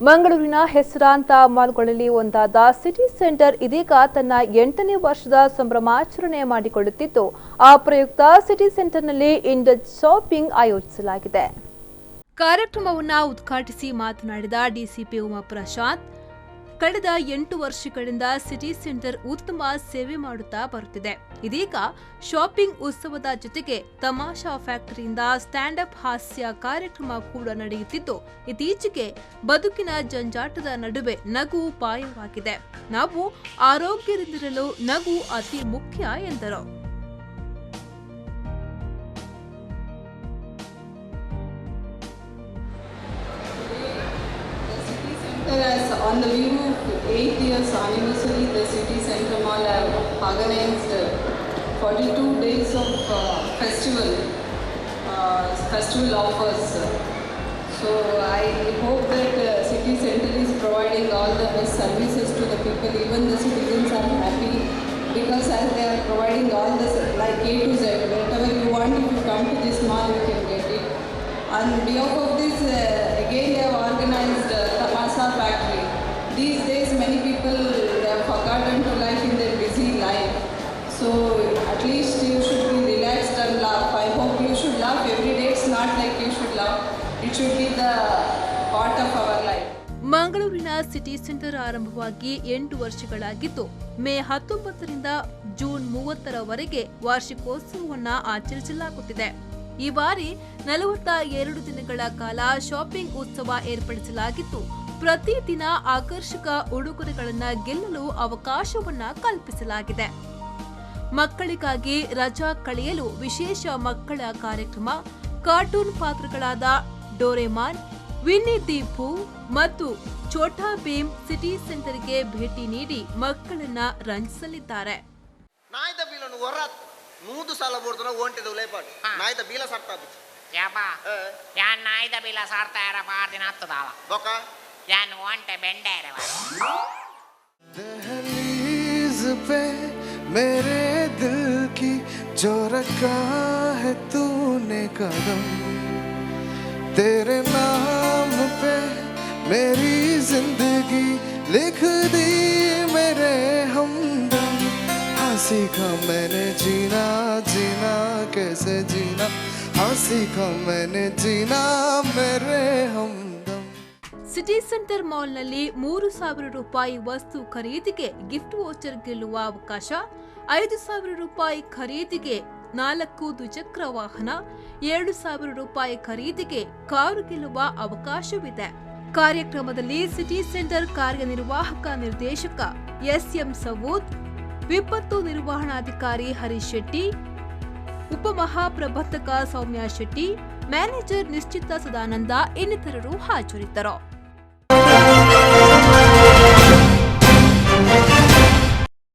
ಮಂಗಳೂರಿನ ಹೆಸರಾಂತ ಮಾಲ್ಗಳಲ್ಲಿ ಒಂದಾದ ಸಿಟಿ ಸೆಂಟರ್ ಇದೀಗ ತನ್ನ 8ನೇ ವರ್ಷದ ಸಂಭ್ರಮಾಚರಣೆ ಮಾಡಿಕೊಳ್ಳುತ್ತಿದ್ದು, ಆ ಪ್ರಯುಕ್ತ ಸಿಟಿ ಸೆಂಟರ್ನಲ್ಲಿ ಇಂಡಸ್ ಶಾಪಿಂಗ್ ಆಯೋಜಿಸಲಾಗಿದೆ. ಕಾರ್ಯಕ್ರಮವನ್ನು ಉದ್ಘಾಟಿಸಿ ಮಾತನಾಡಿದ ಡಿಸಿಪಿ ಉಮಾ ಪ್ರಶಾಂತ್, ಕಳೆದ 8 ವರ್ಷಗಳಿಂದ ಸಿಟಿ ಸೆಂಟರ್ ಉತ್ತಮ ಸೇವೆ ಮಾಡುತ್ತಾ ಬರುತ್ತಿದೆ. ಇದೀಗ ಶಾಪಿಂಗ್ ಉತ್ಸವದ ಜೊತೆಗೆ ತಮಾಷಾ ಫ್ಯಾಕ್ಟರಿಯಿಂದ ಸ್ಟ್ಯಾಂಡ್ ಅಪ್ ಹಾಸ್ಯ ಕಾರ್ಯಕ್ರಮ ಕೂಡ ನಡೆಯುತ್ತಿದ್ದು, ಇತ್ತೀಚೆಗೆ ಬದುಕಿನ ಜಂಜಾಟದ ನಡುವೆ ನಗು ಉಪಾಯವಾಗಿದೆ. ನಾವು ಆರೋಗ್ಯದಿಂದಿರಲು ನಗು ಅತಿ ಮುಖ್ಯ ಎಂದರು. As on the view of 8 years anniversary, the City Centre Mall have organized 42 days of festival offers. So I hope that City Centre is providing all the best services to the people. Even the citizens are happy because as they are providing all the like A to Z, whatever you want, if you come to this mall, you can get it. On behalf of this, again they have organized Tamasa Factory. These days many people have forgotten to life in their busy life. So at least you should be relaxed and laugh. I hope you should laugh every day. It's not like you should laugh. It should be the part of our life. ಮಂಗಳೂರಿನ city centre ಆರಂಭವಾಗಿ 8 ವರ್ಷಗಳಾಗಿದ್ದು, May 19ರಿಂದ June 30ರವರೆಗೆ ವಾರ್ಷಿಕೋತ್ಸವವನ್ನು ಆಚರಿಸಲಾಗುತ್ತಿದೆ. ಈ ಬಾರಿ 42 ದಿನಗಳ ಕಾಲ shopping ಉತ್ಸವ ಏರ್ಪಡಿಸಲಾಗಿದ್ದು, ಪ್ರತಿ ದಿನ ಆಕರ್ಷಕ ಉಡುಗೊರೆಗಳನ್ನು ಗೆಲ್ಲಲು ಅವಕಾಶವನ್ನ ಕಲ್ಪಿಸಲಾಗಿದೆ. ಮಕ್ಕಳಿಗಾಗಿ ರಜಾ ಕಳೆಯಲು ವಿಶೇಷ ಮಕ್ಕಳ ಕಾರ್ಯಕ್ರಮ, ಕಾರ್ಟೂನ್ ಪಾತ್ರಗಳಾದ ಡೋರೆಮಾನ್, ವಿನ್ನಿ ದಿ ಪೂ ಮತ್ತು ಛೋಟಾ ಭೀಮ್ ಸಿಟಿ ಸೆಂಟರ್ಗೆ ಭೇಟಿ ನೀಡಿ ಮಕ್ಕಳನ್ನ ರಂಜಿಸಲಿದ್ದಾರೆ. ಮೂದು ಸಾಲ ಬೋಡ್ತನ ಓಂಟಿದ ಉಲೇಪಾಡು ನಾಯ್ದ ಬೀಲ ಸರ್ತಾ ಬಿಚ್ಚು ಯಾಪಾ ಯಾನ್ ನಾಯ್ದ ಬೀಲ ಸರ್ತಾ ಇರ ಪಾರ್ ದಿನ ಹತ್ತದಾಳ ಬೊಕ ಯಾನ್ ಓಂಟೆ ಬೆಂಡೆ ಇರವ दहलीज पे मेरे दिल की जो रखा है तूने कदम, तेरे नाम पे मेरी जिंदगी लिख दी मेरे हमदम, सीखा मैंने जीना जीना कैसे जीना, सीखा मैंने जीना मेरे हमदम. ಸಿಟಿ ಸೆಂಟರ್ ಮಾಲ್ನಲ್ಲಿ 3,000 ರೂಪಾಯಿ ವಸ್ತು ಖರೀದಿಗೆ ಗಿಫ್ಟ್ ವೋಚರ್ ಗೆಲ್ಲುವ ಅವಕಾಶ, 5,000 ರೂಪಾಯಿ ಖರೀದಿಗೆ 4 ದ್ವಿಚಕ್ರ ವಾಹನ, 7,000 ರೂಪಾಯಿ ಖರೀದಿಗೆ ಕಾರು ಗೆಲ್ಲುವ ಅವಕಾಶವಿದೆ. ಕಾರ್ಯಕ್ರಮದಲ್ಲಿ ಸಿಟಿ ಸೆಂಟರ್ ಕಾರ್ಯನಿರ್ವಾಹಕ ನಿರ್ದೇಶಕ ಎಸ್ಎಂ ಸವೂದ್, ವಿಪತ್ತು ನಿರ್ವಹಣಾಧಿಕಾರಿ ಹರೀಶ್ ಶೆಟ್ಟಿ, ಉಪಮಹಾಪ್ರಬಂಧಕ ಸೌಮ್ಯ ಶೆಟ್ಟಿ, ಮ್ಯಾನೇಜರ್ ನಿಶ್ಚಿತ ಸದಾನಂದ ಇನ್ನಿತರರು ಹಾಜರಿದ್ದರು.